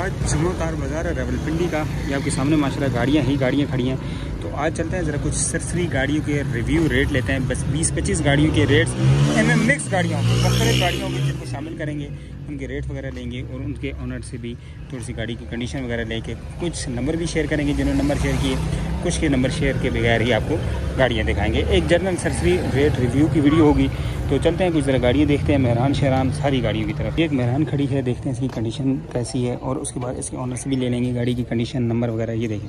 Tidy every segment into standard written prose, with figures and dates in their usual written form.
आज जुम्मोतार बाज़ार है रावलपिंडी का। ये आपके सामने माशाल्लाह गाड़ियाँ खड़ी हैं। तो आज चलते हैं ज़रा कुछ सरसरी गाड़ियों के रिव्यू रेट लेते हैं। बस 20-25 गाड़ियों के रेट्स मिक्स गाड़ियों मुख्तलिफ गाड़ियों के जिनको शामिल करेंगे, उनके रेट वगैरह लेंगे और उनके ऑनर से भी थोड़ी सी गाड़ी की कंडीशन वगैरह लेके कुछ नंबर भी शेयर करेंगे जिन्होंने नंबर शेयर किए, कुछ के नंबर शेयर के बगैर ही आपको गाड़ियाँ दिखाएंगे। एक जनरल सरसरी रेट रिव्यू की वीडियो होगी। तो चलते हैं कुछ ज़रा गाड़ियाँ देखते हैं मेहरान शहरान सारी गाड़ियों की तरफ। एक मेहरान खड़ी है, देखते हैं इसकी कंडीशन कैसी है और उसके बाद इसके ऑनर से भी ले लेंगे गाड़ी की कंडीशन नंबर वगैरह। ये देखें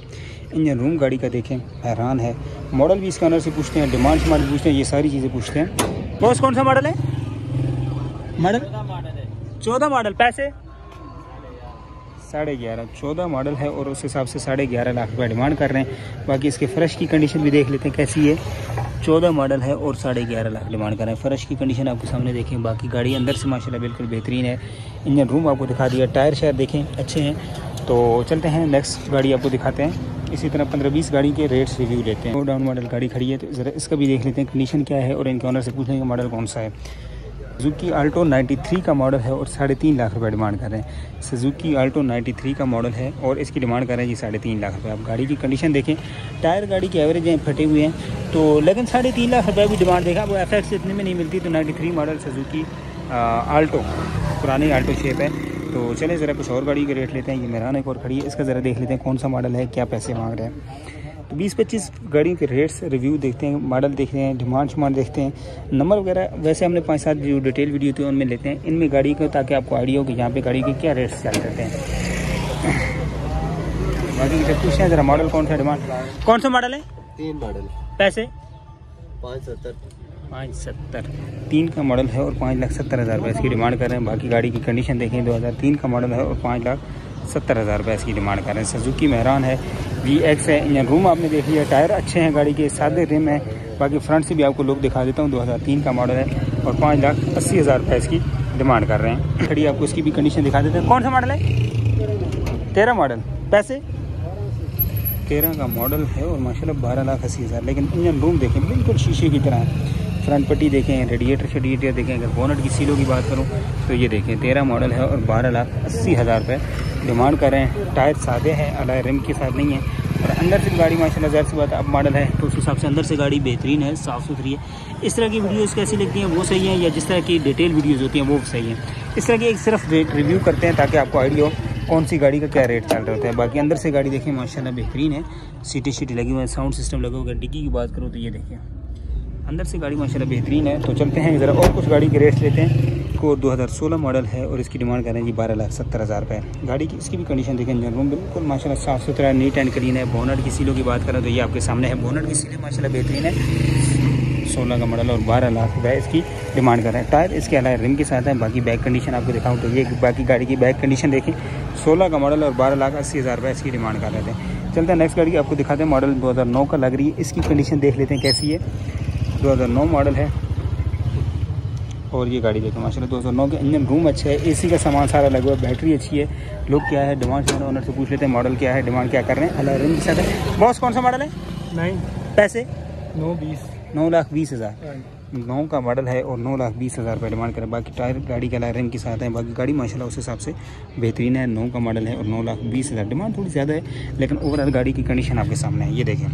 इंजन रूम गाड़ी का देखें, मेहरान है। मॉडल भी इसके ऑनर से पूछते हैं, डिमांड मॉडल पूछते हैं, ये सारी चीज़ें पूछते हैं। बॉस कौन सा मॉडल है? मॉडल 14 मॉडल, पैसे 11.5, 14 मॉडल है और उस हिसाब से 11.5 लाख रुपये डिमांड कर रहे हैं। बाकी इसके फ़र्श की कंडीशन भी देख लेते हैं कैसी है। 14 मॉडल है और 11.5 लाख डिमांड कर रहे हैं। फ़र्श की कंडीशन आपके सामने देखें। बाकी गाड़ी अंदर से माशाल्लाह बिल्कुल बेहतरीन है। इंजन रूम आपको दिखा दिया, टायर शायर देखें अच्छे हैं। तो चलते हैं नेक्स्ट गाड़ी आपको दिखाते हैं। इसी तरह 15-20 गाड़ी के रेट्स रिव्यू लेते हैं। 4 डाउन मॉडल गाड़ी खड़ी है, तो ज़रा इसका भी देख लेते हैं कंडीशन क्या है और इनके ऑनर से पूछ लेंगे मॉडल कौन सा है। सुजुकी आल्टो 93 का मॉडल है और 3.5 लाख रुपये डिमांड कर रहे हैं। सुजुकी आल्टो 93 का मॉडल है और इसकी डिमांड कर रहे हैं जी 3.5 लाख रुपये। आप गाड़ी की कंडीशन देखें, टायर गाड़ी के एवरेज हैं, फटे हुए हैं, तो लेकिन 3.5 लाख रुपये भी डिमांड देखा। वो FX इतने में नहीं मिलती। तो 93 मॉडल सुजुकी आल्टो, पुरानी आल्टो शेप है। तो चले ज़रा कुछ और गाड़ी के रेट लेते हैं। ये मेहरान एक और खड़ी है, इसका ज़रा देख लेते हैं कौन सा मॉडल है, क्या पैसे मांग रहे हैं। तो 20-25 गाड़ियों के रेट्स रिव्यू देखते हैं, मॉडल देखते हैं, डिमांड देखते हैं, नंबर वगैरह। वैसे हमने 5-7 जो डिटेल वीडियो थी उनमें लेते हैं इनमें गाड़ी को, ताकि आपको आइडिया हो कि यहाँ पे गाड़ी के क्या रेट्स चल रहे हैं। बाकी जब पूछते हैं ज़रा मॉडल कौन सा, डिमांड कौन सा मॉडल है? 3 मॉडल, पैसे 570, 3 का मॉडल है और 5,70,000 रुपये इसकी डिमांड कर रहे हैं। बाकी गाड़ी की कंडीशन देखें, 2003 का मॉडल है और 5,70,000 रुपये इसकी डिमांड कर रहे हैं। सुजुकी मेहरान है, VX है। इंजन रूम आपने देख लिया, टायर अच्छे हैं गाड़ी के, सादे रिम है। बाकी फ्रंट से भी आपको लुक दिखा देता हूँ। 2003 का मॉडल है और 5,80,000 रुपये इसकी डिमांड कर रहे हैं। खड़ी आपको इसकी भी कंडीशन दिखा देते हैं। कौन सा मॉडल है? 13 मॉडल, पैसे 13 का मॉडल है और माशाल्लाह 12,80,000। लेकिन इंजन रूम देखें बिल्कुल शीशे की तरह है। फ्रंट पट्टी देखें, रेडिएटर देखें। अगर बोनट की सीलों की बात करूं तो ये देखें 13 मॉडल है और 12,80,000 रुपये डिमांड कर रहे हैं। टायर सादे हैं, अलॉय रिम के साथ नहीं है। और अंदर से गाड़ी माशाल्लाह ज़ाहिर सी बात अब मॉडल है तो उस हिसाब से अंदर से गाड़ी बेहतरीन है, साफ़ सुथरी है। इस तरह की वीडियोस कैसी लगती हैं वो सही है, या जिस तरह की डिटेल वीडियोस होती हैं वो सही है। इस तरह की एक सिर्फ रेट रिव्यू करते हैं ताकि आपको आइडिया हो कौन सी गाड़ी का क्या रेट चल रहा होता है। बाकी अंदर से गाड़ी देखें माशाल्लाह बेहतरीन है, सीटी लगी हुई है, साउंड सिस्टम लगा हुआ है। डिक्की की बात करूँ तो ये देखिए अंदर से गाड़ी माशाल्लाह बेहतरीन है। तो चलते हैं ज़रा और कुछ गाड़ी के रेट्स लेते हैं। को 2016 मॉडल है और इसकी डिमांड कर रहे हैं जी 12,70,000 रुपये। गाड़ी की इसकी भी कंडीशन देखें, इंजन रूम बिल्कुल माशाल्लाह साफ़ सुथरा, नीट एंड क्लीन है। बोनट की सीलों की बात करें तो ये आपके सामने है, बोनट की सीलें माशाल्लाह बेहतरीन है। 16 का मॉडल और 12 लाख रुपये इसकी डिमांड कर रहे हैं। टायर इसके अलावा रिम के साथ है। बाकी बैक कंडीशन आपको दिखाऊँ तो ये बाकी गाड़ी की बैक कंडीशन देखें। 16 का मॉडल और 12,80,000 रुपये इसकी डिमांड कर रहे थे। चलते हैं नेक्स्ट गाड़ी आपको दिखाते हैं। मॉडल 2009 का लग रही है, इसकी कंडीशन देख लेते हैं कैसी है। 2009 मॉडल है और ये गाड़ी देखें माशाल्लाह 2009 के। इंजन रूम अच्छा है, AC का सामान सारा लगा हुआ है, बैटरी अच्छी है। लुक क्या है, डिमांड ऑनर से पूछ लेते हैं मॉडल क्या है, डिमांड क्या कर रहे हैं। अलॉय रिम के साथ है। बॉस कौन सा मॉडल है? 9, पैसे 9,20,000। 9 का मॉडल है और 9,20,000 रुपये डिमांड करें। बाकी टायर गाड़ी के अलॉय रिम के साथ है। बाकी गाड़ी माशाल्लाह उस हिसाब से बेहतरीन है। 9 का मॉडल है और 9,20,000 डिमांड थोड़ी ज़्यादा है, लेकिन ओवरऑल गाड़ी की कंडीशन आपके सामने है। ये देखें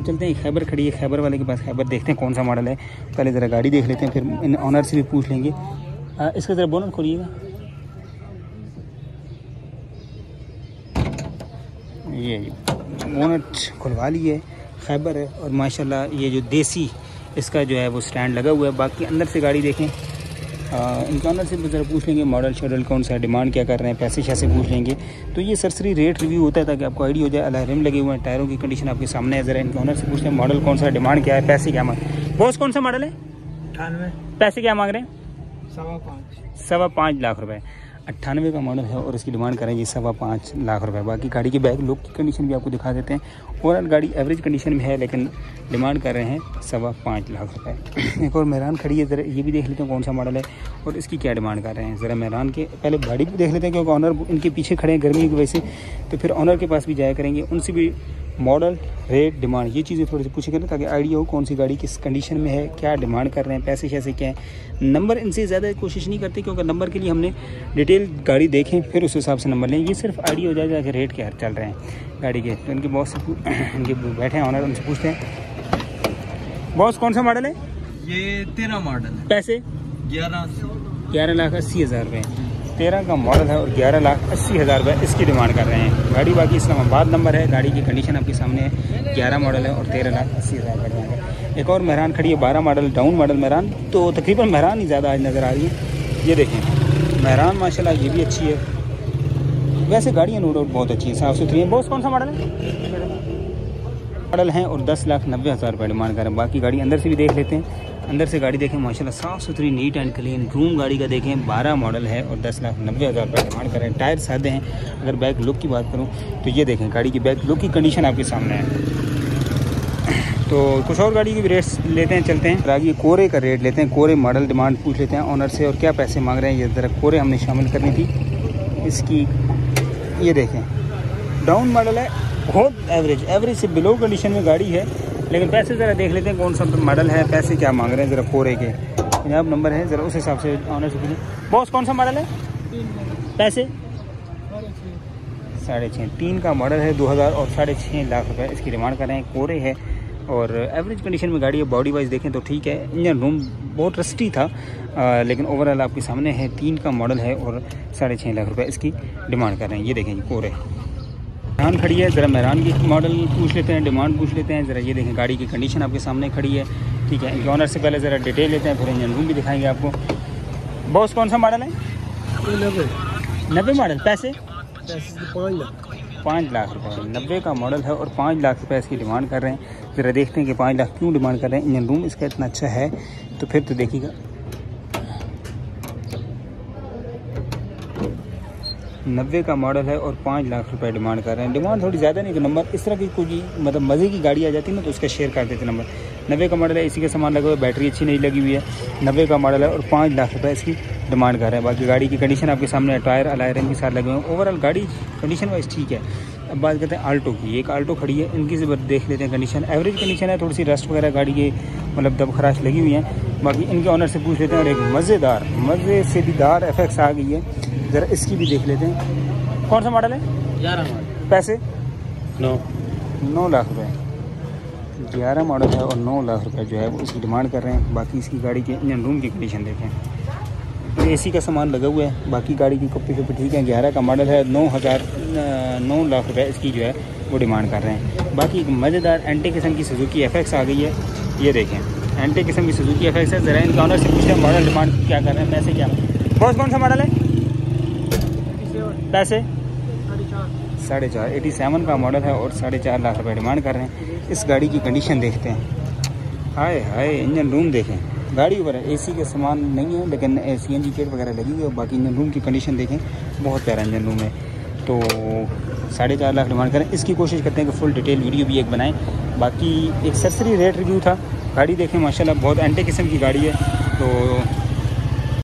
चलते हैं, खैबर खड़ी है, खैबर वाले के पास खैबर देखते हैं कौन सा मॉडल है। पहले ज़रा गाड़ी देख लेते हैं, फिर इन ऑनर से भी पूछ लेंगे। इसका ज़रा बोनट खोलिएगा। ये बोनट खुलवा लिए, खैबर है और माशाल्लाह ये जो देसी इसका जो है वो स्टैंड लगा हुआ है। बाकी अंदर से गाड़ी देखें, इनके ऑनर से ज़रा पूछ लेंगे मॉडल शेडल कौन सा है, डिमांड क्या कर रहे हैं, पैसे शैसे पूछ लेंगे। तो ये सरसरी रेट रिव्यू होता है ताकि आपको आइडिया हो जाए। अलॉय रिम लगे हुए हैं, टायरों की कंडीशन आपके सामने है। ज़रा इनके ऑनर से पूछ लें मॉडल कौन सा है, डिमांड क्या है, पैसे क्या मांग। बॉस कौन सा मॉडल है? 98, पैसे क्या मांग रहे हैं? 5.25 लाख रुपये। 98 का मॉडल है और इसकी डिमांड करें जी 5.25 लाख रुपए। बाकी गाड़ी की बैक लुक की कंडीशन भी आपको दिखा देते हैं। ओवरऑल गाड़ी एवरेज कंडीशन में है, लेकिन डिमांड कर रहे हैं 5.25 लाख रुपए। एक और मेहरान खड़ी है, ज़रा ये भी देख लेते हैं कौन सा मॉडल है और इसकी क्या डिमांड कर रहे हैं। ज़रा मेहरान के पहले गाड़ी भी देख लेते हैं, क्योंकि ऑनर इनके पीछे खड़े हैं गर्मी की वजह से। तो फिर ऑनर के पास भी जाया करेंगे, उनसे भी मॉडल, रेट, डिमांड ये चीज़ें थोड़ी सी पूछे करें ताकि आइडिया हो कौन सी गाड़ी किस कंडीशन में है, क्या डिमांड कर रहे हैं, पैसे शैसे क्या हैं। नंबर इनसे ज़्यादा कोशिश नहीं करते क्योंकि नंबर के लिए हमने डिटेल गाड़ी देखें फिर उस हिसाब से नंबर लें। ये सिर्फ आइडिया हो जाएगा कि रेट क्या चल रहे हैं गाड़ी के। तो इनके बॉस से इनके बैठे हैं ऑनर, उनसे पूछते हैं। बॉस कौन सा मॉडल है? ये 13 मॉडल है। पैसे 11,80,000 रुपये। 13 का मॉडल है और 11,80,000 रुपये इसकी डिमांड कर रहे हैं। गाड़ी बाकी इस्लामाबाद नंबर है, गाड़ी की कंडीशन आपके सामने है। 11 मॉडल है और 13,80,000 का डिमांड है। एक और मेहरान खड़ी है, 12 मॉडल, डाउन मॉडल मेहरान, तो तकरीबन मेहरान ही ज़्यादा आज नज़र आ रही है। ये देखें मेहरान माशाल्लाह ये भी अच्छी है। वैसे गाड़ियाँ नो डाउट बहुत अच्छी है, साफ़ सुथरी है। बॉस कौन सा मॉडल है? मॉडल हैं और 10,90,000 रुपये डिमांड कर रहे हैं। बाकी गाड़ी अंदर से भी देख लेते हैं। अंदर से गाड़ी देखें माशाल्लाह साफ़ सुथरी, नीट एंड क्लीन। रूम गाड़ी का देखें 12 मॉडल है और 10,90,000 रुपये डिमांड कर रहे हैं। टायर सादे हैं। अगर बैक लुक की बात करूं तो ये देखें गाड़ी की बैक लुक की कंडीशन आपके सामने है। तो कुछ और गाड़ी के भी रेट्स लेते हैं, चलते हैं आगे। कोरे का रेट लेते हैं, कोरे मॉडल डिमांड पूछ लेते हैं ऑनर से और क्या पैसे मांग रहे हैं। ये ज़रा कोरे हमने शामिल करनी थी इसकी। ये देखें डाउन मॉडल है, बहुत एवरेज से बिलो कंडीशन में गाड़ी है, लेकिन पैसे ज़रा देख लेते हैं कौन सा मॉडल है, पैसे क्या मांग रहे हैं। ज़रा कोरे के पंजाब नंबर है, ज़रा उस हिसाब से ऑनर से पूछें। बॉस कौन सा मॉडल है? पैसे 6.5। 3 का मॉडल है 2000 और 6.5 लाख रुपए इसकी डिमांड कर रहे हैं। कोरे है और एवरेज कंडीशन में गाड़ी है। बॉडी वाइज देखें तो ठीक है। इंजन रूम बहुत रस्टी था लेकिन ओवरऑल आपके सामने है। 3 का मॉडल है और 6.5 लाख रुपए इसकी डिमांड कर रहे हैं। ये देखें कोरे। मेहरान खड़ी है, ज़रा मेहरान की मॉडल पूछ लेते हैं, डिमांड पूछ लेते हैं। ज़रा ये देखें गाड़ी की कंडीशन आपके सामने खड़ी है, ठीक है। इनके ऑनर से पहले ज़रा डिटेल लेते हैं, फिर इंजन रूम भी दिखाएंगे आपको। बॉस कौन सा मॉडल है? 90 मॉडल। पैसे 5 लाख रुपये। 90 का मॉडल है और 5 लाख रुपये इसकी डिमांड कर रहे हैं। ज़रा देखते हैं कि 5 लाख क्यों डिमांड कर रहे हैं। इंजन रूम इसका इतना अच्छा है तो फिर तो देखिएगा। 90 का मॉडल है और 5 लाख रुपए डिमांड कर रहे हैं। डिमांड थोड़ी ज़्यादा नहीं, तो नंबर इस तरह की कोई मतलब मज़े की गाड़ी आ जाती है ना तो उसका शेयर कर देते नंबर। 90 का मॉडल है, इसी का सामान लगा हुआ है, बैटरी अच्छी नहीं लगी हुई है। 90 का मॉडल है और 5 लाख रुपए इसकी डिमांड कर रहे हैं। बाकी गाड़ी की कंडीशन आपके सामने है, टायर अलाय रंग के साथ लगे हुए हैं। ओवरऑल गाड़ी कंडीशन वाइज ठीक है। अब बात करते हैं आल्टो की। एक आल्टो खड़ी है, इनकी से देख लेते हैं कंडीशन। एवरेज कंडीशन है, थोड़ी सी रस्ट वगैरह गाड़ी की मतलब दब खराश लगी हुई है। बाकी इनके ऑनर से पूछ लेते हैं। और एक मज़े से भी दार एफेक्ट्स आ गई है, ज़रा इसकी भी देख लेते हैं। कौन सा मॉडल है? 11 मॉडल। पैसे 9 लाख रुपए। 11 मॉडल है और 9 लाख रुपए जो है वो इसकी डिमांड कर रहे हैं। बाकी इसकी गाड़ी के इंजन रूम की कंडीशन देखें तो एसी का सामान लगा हुआ है। बाकी गाड़ी की कपी ठीक है। 11 का मॉडल है, 9 लाख रुपए इसकी जो है वो डिमांड कर रहे हैं। बाकी एक मज़ेदार एंटी किस्म की सुजुकी एफएक्स आ गई है। ये देखें एंटी किस्म की सुजुकी एफएक्स है। ज़रा इनका ऑनर से पूछते हैं मॉडल डिमांड क्या कर रहे हैं, पैसे क्या। बॉस कौन सा मॉडल है? पैसे 4.5। 87 का मॉडल है और 4.5 लाख रुपए डिमांड कर रहे हैं। इस गाड़ी की कंडीशन देखते हैं। हाय इंजन रूम देखें, गाड़ी ऊपर है, एसी के सामान नहीं है लेकिन CNG किट वगैरह लगी हुई है। बाकी इंजन रूम की कंडीशन देखें, बहुत प्यारा इंजन रूम है। तो 4.5 लाख डिमांड करें। इसकी कोशिश करते हैं कि फुल डिटेल वीडियो भी एक बनाएं। बाकी एक सरसरी रेट रिव्यू था। गाड़ी देखें माशाल्लाह बहुत एंटी किस्म की गाड़ी है। तो